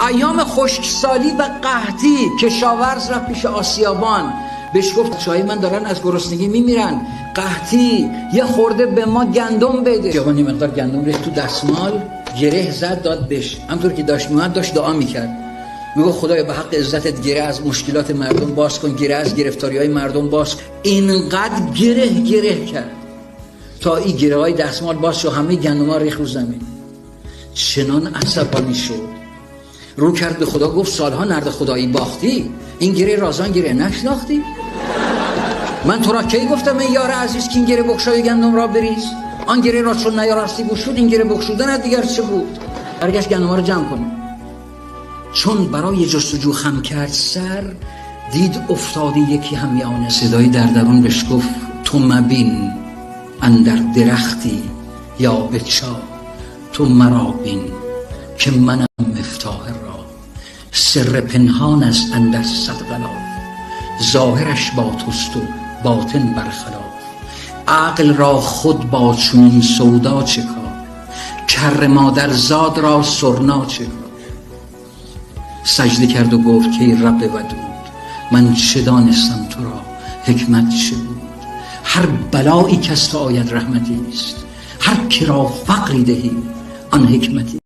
ایام خشکسالی و قحطی کشاورز رفت پیش آسیابان، بهش گفت چای من دارن از گرسنگی میمیرن، قحطی، یه خورده به ما گندم بده. آسیابان یه مقدار گندم ریخت تو دستمال، گره زد داد بهش. همطور که داشت میومد داشت دعا میکرد، میگه خدایا به حق عزتت گره از مشکلات مردم باز کن، گره از گرفتاری های مردم باز کن. اینقدر گره کرد تا این گره های دستمال باز شد، همه گندم ها ریخت رو زمین. چنان عصبانی شد، رو کرد به خدا، گفت سالها نرد خدایی باختی، این گره رازان گره نشناختی؟ من تو را کی گفتم ای یار عزیز که این گره بگشای گندم را بریز؟ آن گره را چون نیارستی گشود، این گره بگشودن دیگر چه بود؟ برگشت گندم ها رو جمع کنه. چون برای جستجو خم کرد سر، دید افتاده یکی همیانه. صدایی در درون بهش گفت تو مبین اندر درختی یا به چاه، تو مرا بین که منم مفتاح راه. سر پنهان است اندر صد غلاف، ظاهرش با توست و باطن برخلاف. عقل را خود با چنین سودا چه کار، کر مادر زاد را سرنا چه کار. سجده کرد و گفت که ای رب ودود، من چه دانستم تو را حکمت چه بود. هر بلایی که از تو آید رحمتی است، هر که را فقری دهی آن حکمتی.